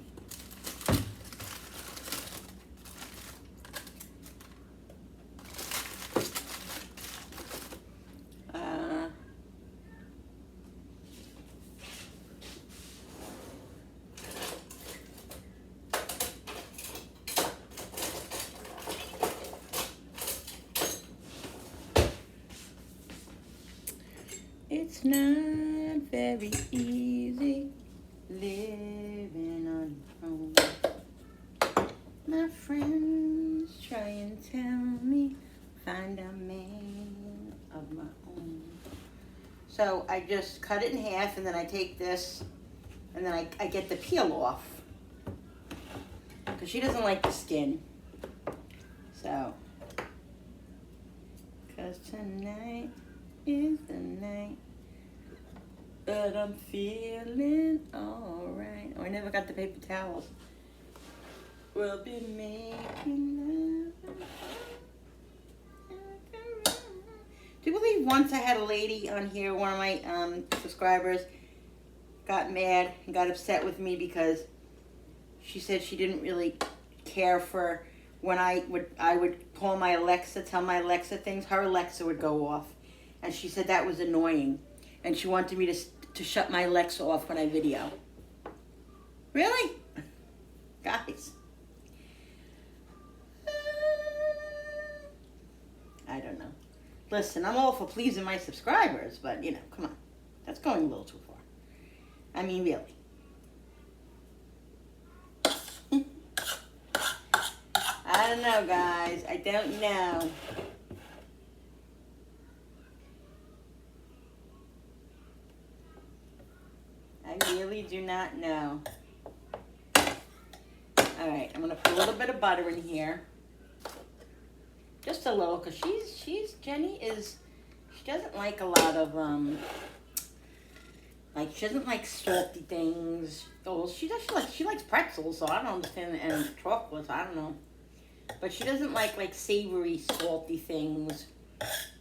It's not very easy living on your own. My friends try and tell me, find a man of my own. So I just cut it in half, and then I take this, and then I get the peel off, because she doesn't like the skin. So 'cause tonight is the night that I'm feeling alright. Oh, I never got the paper towels. We'll be making love. Do you believe once I had a lady on here, one of my subscribers got mad and got upset with me because she said she didn't really care for when I would call my Alexa, tell my Alexa things, her Alexa would go off. And she said that was annoying. And she wanted me to shut my Alexa off when I video. Really? Guys. I don't know. Listen, I'm all for pleasing my subscribers, but, you know, come on. That's going a little too far. I mean, really. I don't know, guys. I don't know. I really do not know. All right, I'm going to put a little bit of butter in here. Just a little, because Jenny is, she doesn't like a lot of, like, she doesn't like salty things. Oh, she likes pretzels, so I don't understand, and chocolates, I don't know. But she doesn't like savory, salty things.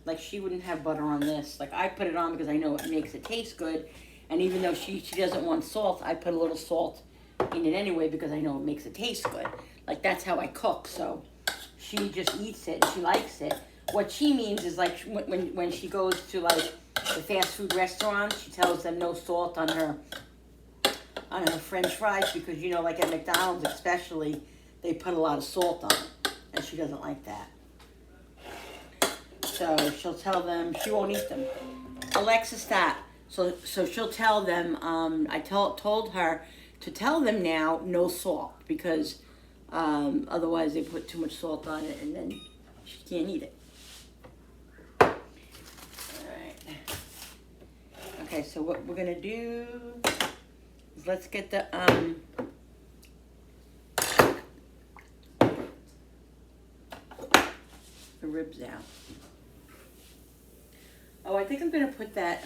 Like, she wouldn't have butter on this. Like, I put it on because I know it makes it taste good. And even though she doesn't want salt, I put a little salt in it anyway because I know it makes it taste good. Like, that's how I cook, so she just eats it and she likes it. What she means is, like, when she goes to, like, the fast food restaurant, she tells them no salt on her French fries because, you know, like at McDonald's especially, they put a lot of salt on it, and she doesn't like that. So she'll tell them she won't eat them. Alexa, stop. So she'll tell them. I told her to tell them now no salt because otherwise they put too much salt on it and then she can't eat it. All right. Okay, so what we're gonna do is let's get the ribs out. Oh, I think I'm gonna put that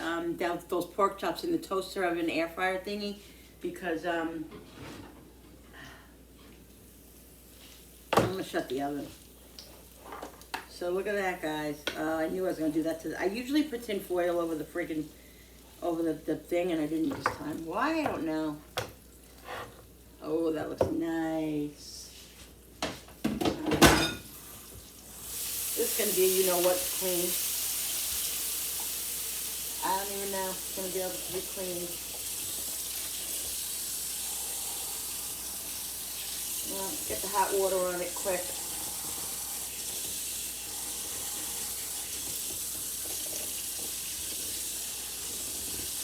those pork chops in the toaster oven air fryer thingy because I'm gonna shut the oven. So look at that, guys. I knew I was gonna do that. I usually put tin foil over the friggin' the thing, and I didn't this time. Why? I don't know. Oh, that looks nice. This is gonna be, you know what's clean. I don't even know if it's going to be able to be cleaned. Well, get the hot water on it quick.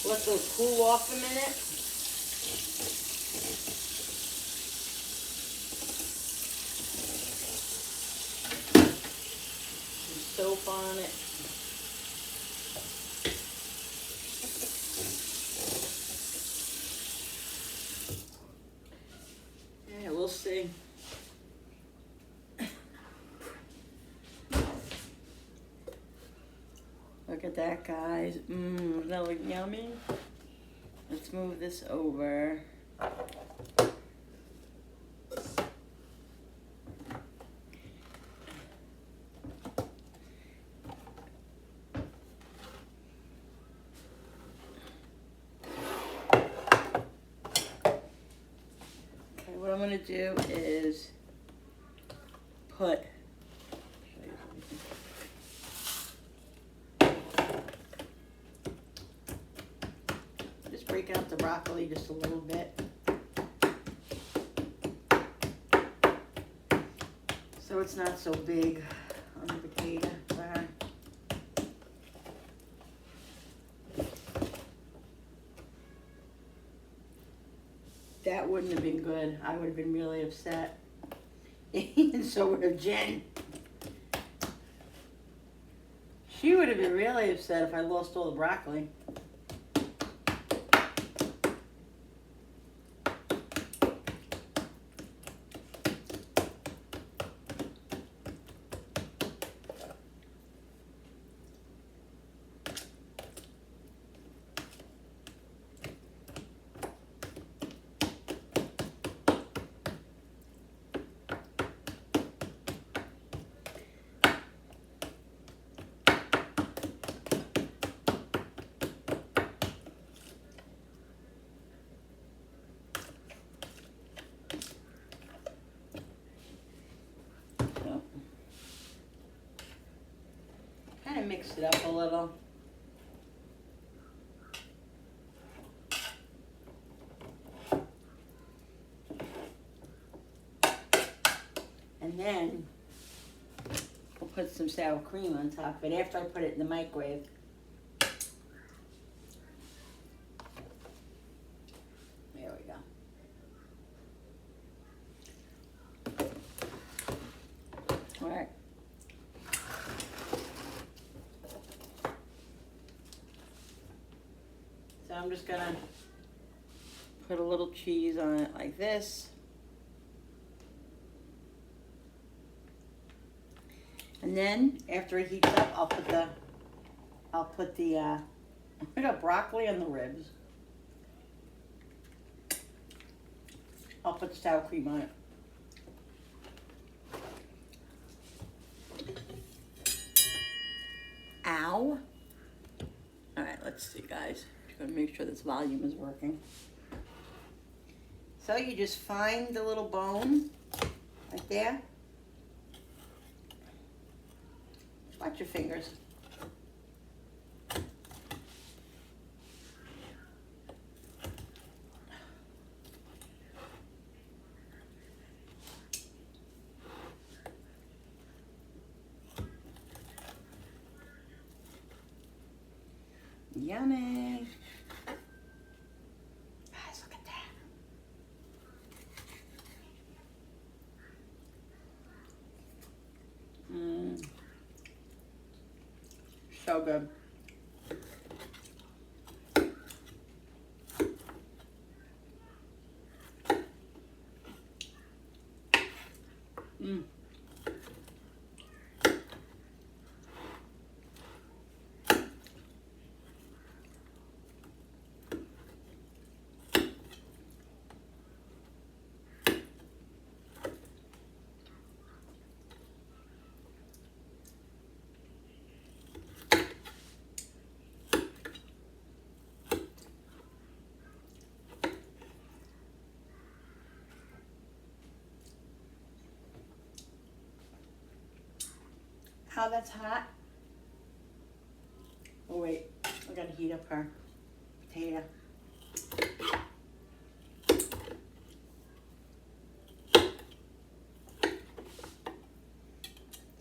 Let those cool off a minute. Some soap on it. We'll see. Look at that, guys. Does that look yummy? Let's move this over. What I'm going to do is put, just break out the broccoli just a little bit. So it's not so big on the potato. Sorry. That wouldn't have been good. I would have been really upset. And so would have Jen. She would have been really upset if I lost all the broccoli. of mix it up a little. And then we'll put some sour cream on top of it after I put it in the microwave. There we go. All right. So I'm just gonna put a little cheese on it like this. And then after it heats up, I'll put the I got broccoli on the ribs. I'll put the sour cream on it. Ow. All right, let's see, guys. Just gotta make sure this volume is working. So you just find the little bone right there. Watch your fingers. Yummy. Guys, look at that. So good. How that's hot. Oh wait, I gotta heat up our potato.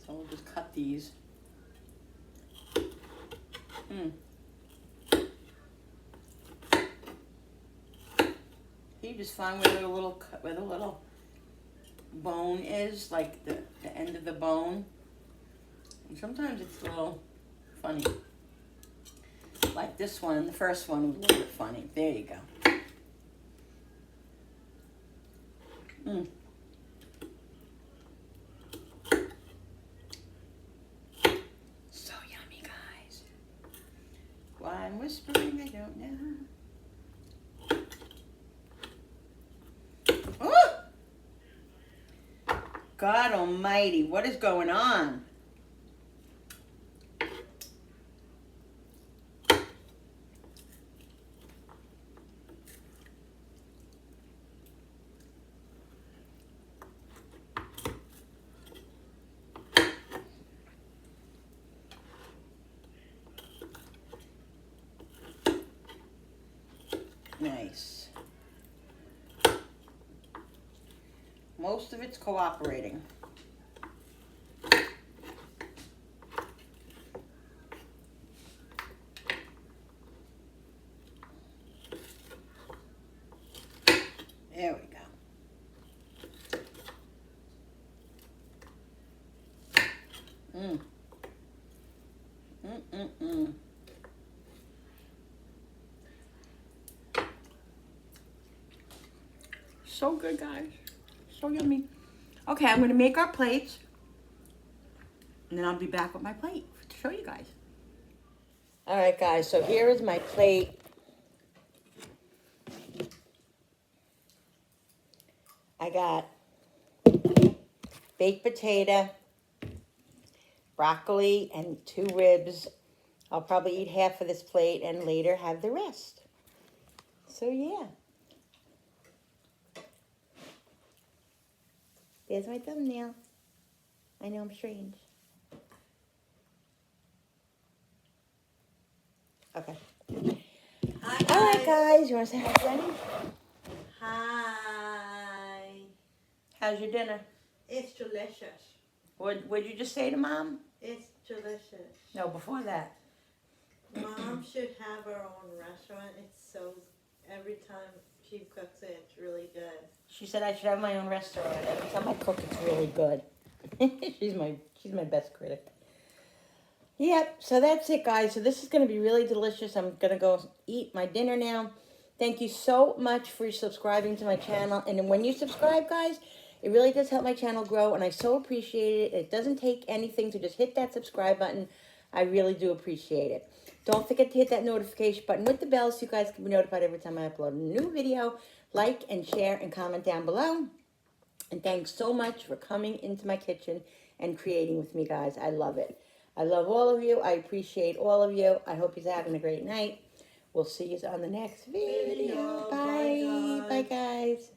So we'll just cut these. You just find where the little bone is, like the end of the bone. And sometimes it's a little funny. Like this one, the first one was a little bit funny. There you go. So yummy, guys. Why I'm whispering, I don't know. Oh! God almighty, what is going on? Nice. Most of it's cooperating. There we go. So good, guys. So yummy. Okay, I'm gonna make our plates, and then I'll be back with my plate to show you guys. All right, guys, so here is my plate. I got baked potato, broccoli, and 2 ribs. I'll probably eat half of this plate and later have the rest. So yeah. There's my thumbnail. I know I'm strange. Okay. Hi, All right, guys. You want to say hi, Jenny? Hi. How's your dinner? It's delicious. What'd you just say to Mom? It's delicious. No, before that. Mom should have her own restaurant. It's so, every time she cooks it, it's really good. She said I should have my own restaurant. Every time I cook, it's really good. she's my best critic. Yep. So that's it, guys. So this is gonna be really delicious. I'm gonna go eat my dinner now. Thank you so much for subscribing to my channel. And when you subscribe, guys, it really does help my channel grow, and I so appreciate it. It doesn't take anything to just hit that subscribe button. I really do appreciate it. Don't forget to hit that notification button with the bell so you guys can be notified every time I upload a new video. Like and share and comment down below. And thanks so much for coming into my kitchen and creating with me, guys. I love it. I love all of you. I appreciate all of you. I hope you're having a great night. We'll see you on the next video. Video. Bye. Bye, Bye, guys. guys.